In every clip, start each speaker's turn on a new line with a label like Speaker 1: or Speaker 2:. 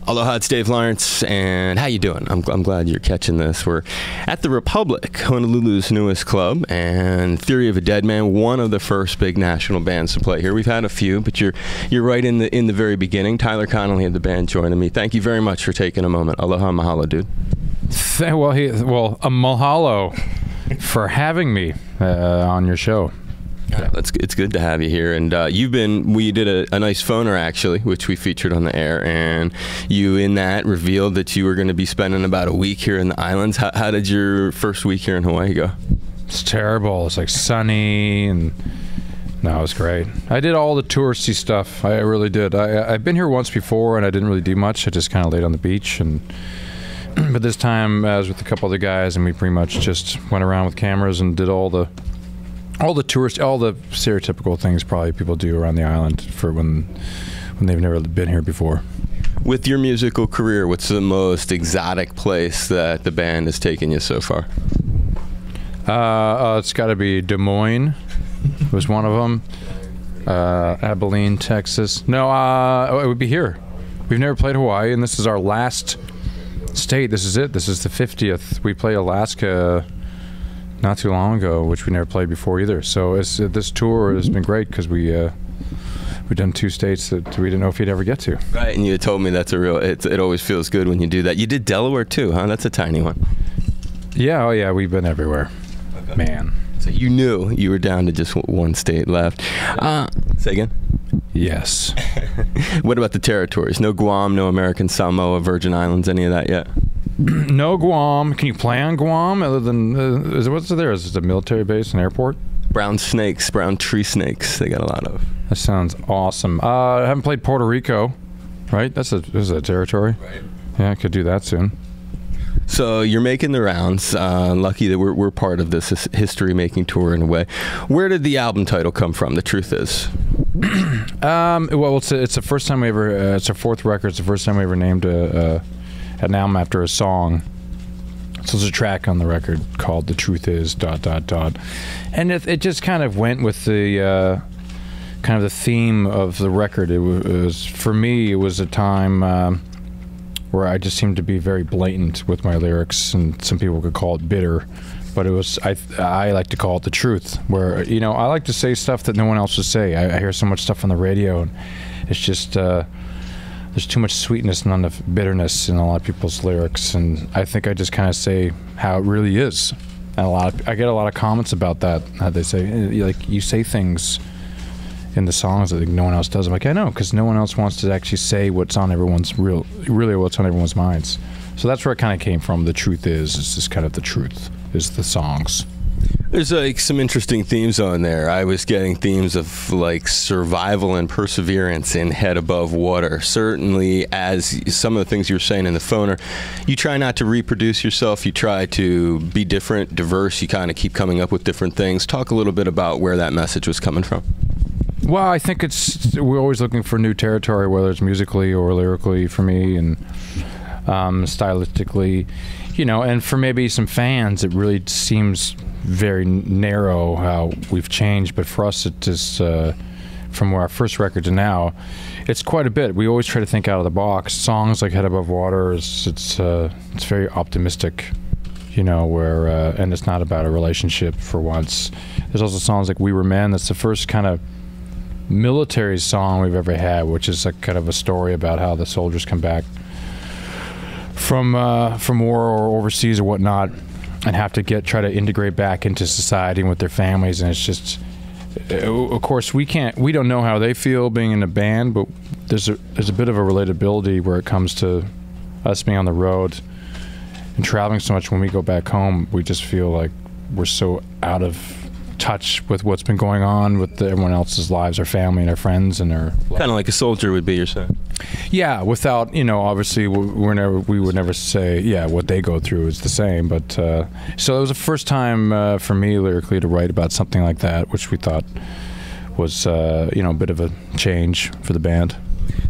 Speaker 1: Aloha, it's Dave Lawrence, and how you doing? I'm glad you're catching this. We're at the Republic, Honolulu's newest club, and Theory of a Deadman, one of the first big national bands to play here. We've had a few, but you're right in the very beginning. Tyler Connolly of the band joining me. Thank you very much for taking a moment. Aloha, mahalo, dude.
Speaker 2: A mahalo for having me on your show.
Speaker 1: Yeah. It's good to have you here, and we did a nice phoner actually, which we featured on the air, and you in that revealed that you were going to be spending about a week here in the islands. How did your first week here in Hawaii go?
Speaker 2: It's terrible. It's like sunny, and no, it was great. I did all the touristy stuff. I really did. I've been here once before, and I didn't really do much. I just kind of laid on the beach, but this time I was with a couple other guys, and we pretty much just went around with cameras and did all the stereotypical things probably people do around the island for when they've never been here before.
Speaker 1: With your musical career, what's the most exotic place that the band has taken you so far?
Speaker 2: It's got to be Des Moines was one of them. Abilene, Texas. No, it would be here. We've never played Hawaii, and this is our last state. This is it. This is the 50th. We played Alaska not too long ago, which we never played before either. So this tour has been great because we've done two states that we didn't know if you'd ever get to. Right,
Speaker 1: and you told me that's it always feels good when you do that. You did Delaware too, huh? That's a tiny one.
Speaker 2: Yeah, oh yeah, we've been everywhere. Okay. Man.
Speaker 1: So you knew you were down to just one state left. Say again?
Speaker 2: Yes.
Speaker 1: What about the territories? No Guam, no American Samoa, Virgin Islands, any of that yet?
Speaker 2: No Guam. Can you play on Guam other than what's there? Is it a military base, an airport?
Speaker 1: Brown tree snakes. They got a lot of.
Speaker 2: That sounds awesome. I haven't played Puerto Rico, right? This is a territory.
Speaker 1: Right.
Speaker 2: Yeah, I could do that soon.
Speaker 1: So you're making the rounds. Lucky that we're part of this history-making tour in a way. Where did the album title come from? The truth is.
Speaker 2: Well, it's the first time we ever. It's our fourth record. It's the first time we ever named an album after a song. So there's a track on the record called "The Truth Is ... and it just kind of went with the kind of the theme of the record. It was for me. It was a time where I just seemed to be very blatant with my lyrics, and some people could call it bitter, but it was I like to call it the truth. Where I like to say stuff that no one else would say. I hear so much stuff on the radio, and it's just. There's too much sweetness and enough bitterness in a lot of people's lyrics, and I think I just kind of say how it really is. And I get a lot of comments about that. How they say, like, you say things in the songs that no one else does. I'm like, I know, because no one else wants to actually say what's on everyone's what's on everyone's minds. So that's where it kind of came from. The truth is just kind of the truth is the songs.
Speaker 1: There's like some interesting themes on there. I was getting themes of like survival and perseverance in Head Above Water. Certainly, as some of the things you were saying in the phoner, you try not to reproduce yourself. You try to be different, diverse. You kind of keep coming up with different things. Talk a little bit about where that message was coming from.
Speaker 2: Well, I think we're always looking for new territory, whether it's musically or lyrically for me, and stylistically, and for maybe some fans, it really seems very narrow how we've changed, but for us it is from our first record to now, it's quite a bit. We always try to think out of the box. Songs like Head Above Water it's very optimistic, where and it's not about a relationship for once. There's also songs like We Were Men. That's the first kind of military song we've ever had, which is a kind of a story about how the soldiers come back from war or overseas or whatnot, and have to try to integrate back into society and with their families. And it's just, of course, we don't know how they feel being in a band, but there's a bit of a relatability where it comes to us being on the road and traveling so much. When we go back home, we just feel like we're so out of touch with what's been going on with everyone else's lives, our family and our friends and our
Speaker 1: kind of like a soldier would be, you're saying.
Speaker 2: Yeah, without obviously we would never say what they go through is the same, but so it was the first time for me lyrically to write about something like that, which we thought was a bit of a change for the band.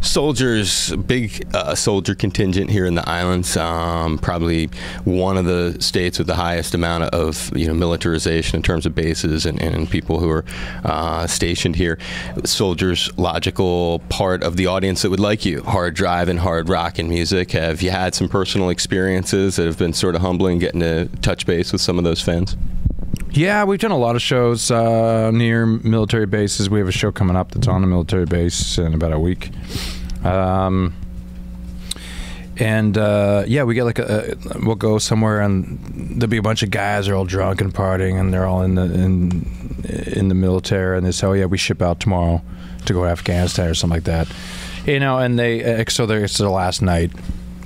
Speaker 1: Soldiers, big soldier contingent here in the islands. Probably one of the states with the highest amount of militarization in terms of bases and people who are stationed here. Soldiers, logical part of the audience that would like you. Hard drive and hard rock and music. Have you had some personal experiences that have been sort of humbling, getting to touch base with some of those fans?
Speaker 2: Yeah, we've done a lot of shows near military bases. We have a show coming up that's on a military base in about a week. Yeah, we get like we'll go somewhere and there'll be a bunch of guys that are all drunk and partying, and they're all in the military, and they say, oh yeah, we ship out tomorrow to go to Afghanistan or something like that. And they it's their last night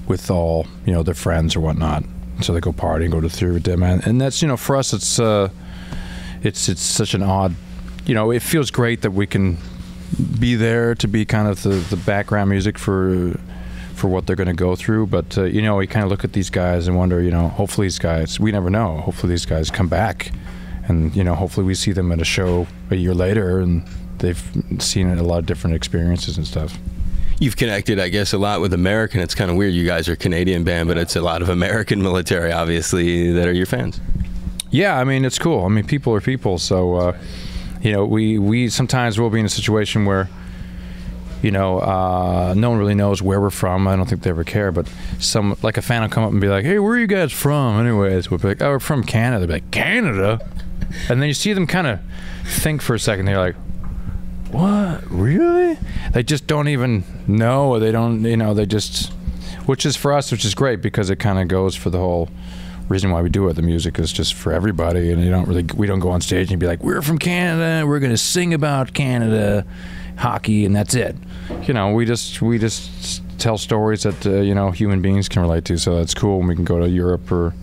Speaker 2: with all their friends or whatnot. So they go party and go to the theater with Deadman, and that's for us it's such an odd, it feels great that we can be there to be kind of the background music for what they're going to go through. But we kind of look at these guys and wonder, hopefully these guys, we never know, hopefully these guys come back, and hopefully we see them at a show a year later and they've seen a lot of different experiences and stuff.
Speaker 1: You've connected, I guess, a lot with American. It's kind of weird. You guys are a Canadian band, but it's a lot of American military, obviously, that are your fans.
Speaker 2: Yeah, I mean, it's cool. I mean, people are people. So, we sometimes will be in a situation where, no one really knows where we're from. I don't think they ever care. But like a fan will come up and be like, hey, where are you guys from? Anyways, we'll be like, oh, we're from Canada. They'll be like, Canada? And then you see them kind of think for a second. They're like, what? Really? They just don't even know. They don't, they just, which is for us, which is great because it kind of goes for the whole reason why we do it. The music is just for everybody, and we don't go on stage and be like, we're from Canada, we're going to sing about Canada hockey, and that's it. We just tell stories that, human beings can relate to. So that's cool when we can go to Europe or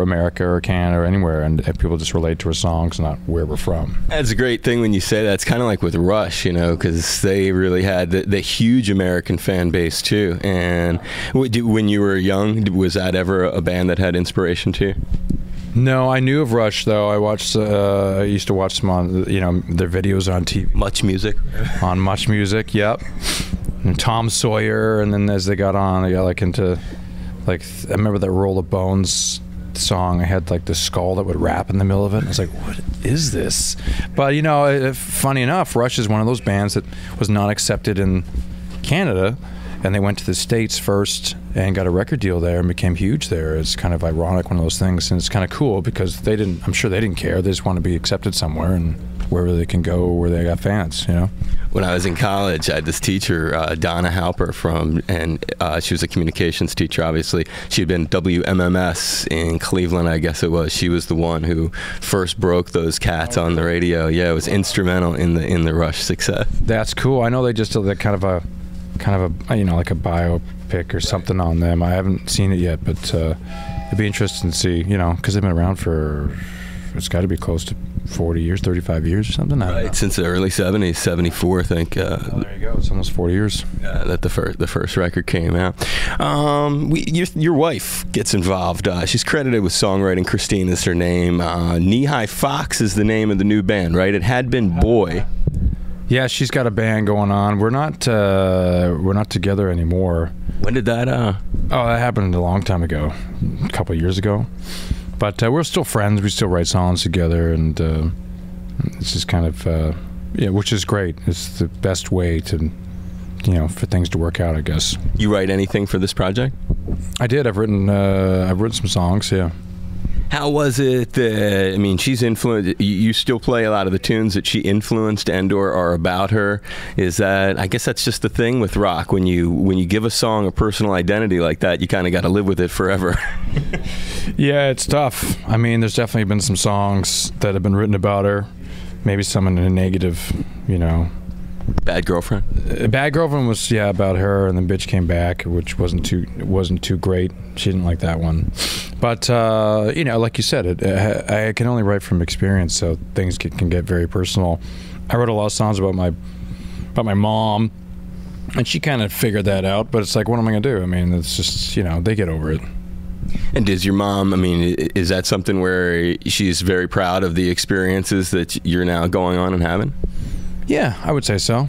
Speaker 2: America or Canada or anywhere, and people just relate to our songs, not where we're from.
Speaker 1: That's a great thing when you say that. It's kind of like with Rush, because they really had the huge American fan base too. And when you were young, was that ever a band that had inspiration too?
Speaker 2: No, I knew of Rush though. I used to watch them on, their videos on TV.
Speaker 1: Much Music.
Speaker 2: On Much Music, yep. And Tom Sawyer, and then as they got on, they got into, I remember that Roll of Bones song. I had like the skull that would rap in the middle of it. I was like, what is this? But funny enough, Rush is one of those bands that was not accepted in Canada, and they went to the States first and got a record deal there and became huge there. It's kind of ironic, one of those things, and it's kind of cool because I'm sure they didn't care. They just want to be accepted somewhere and wherever they can go where they got fans, When I was in college, I had this teacher, Donna Halper, and she was a communications teacher, obviously. She had been WMMS in Cleveland, I guess it was. She was the one who first broke those cats on the radio. Yeah, it was instrumental in the Rush success. That's cool. I know they just did that kind of a like a biopic or something on them. I haven't seen it yet, but it'd be interesting to see, because they've been around for, it's got to be close to 40 years, 35 years or something.
Speaker 1: Right, since the early 70s, 74, I think.
Speaker 2: There you go. It's almost 40 years.
Speaker 1: That the first record came out. Your wife gets involved. She's credited with songwriting. Christine is her name. Knee-High Fox is the name of the new band, right? It had been Boy.
Speaker 2: Yeah, she's got a band going on. We're not together anymore.
Speaker 1: When did that?
Speaker 2: Oh, that happened a long time ago, a couple of years ago. But we're still friends. We still write songs together, and it's just kind of which is great. It's the best way to, for things to work out, I guess.
Speaker 1: You write anything for this project?
Speaker 2: I did. I've written some songs. Yeah.
Speaker 1: How was it? She's influenced. You still play a lot of the tunes that she influenced and/or are about her. Is that? I guess that's just the thing with rock. When you give a song a personal identity like that, you kind of got to live with it forever.
Speaker 2: Yeah, it's tough. There's definitely been some songs that have been written about her. Maybe some in a negative,
Speaker 1: Bad Girlfriend.
Speaker 2: Bad Girlfriend was about her, and then Bitch Came Back, which wasn't too great. She didn't like that one. But like you said, I can only write from experience, so things can get very personal. I wrote a lot of songs about my mom, and she kind of figured that out. But it's like, what am I gonna do? It's just they get over it.
Speaker 1: And does your mom, is that something where she's very proud of the experiences that you're now going on and having?
Speaker 2: Yeah, I would say so.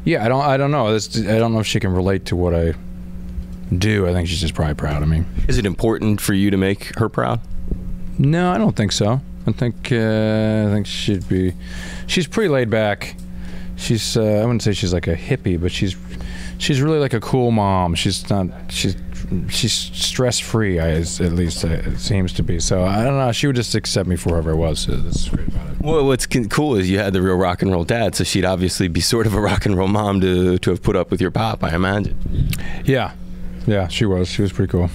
Speaker 2: Yeah, I don't know. I don't know if she can relate to what I do. I think she's just probably proud of me.
Speaker 1: Is it important for you to make her proud?
Speaker 2: No, I don't think so. I think she'd be. She's pretty laid back. She's I wouldn't say she's like a hippie, but she's really like a cool mom. She's stress free. At least it seems to be. So I don't know. She would just accept me for whoever I was. So that's great about it.
Speaker 1: Well, what's cool is you had the real rock and roll dad, so she'd obviously be sort of a rock and roll mom to have put up with your pop, I imagine.
Speaker 2: Yeah, she was. She was pretty cool.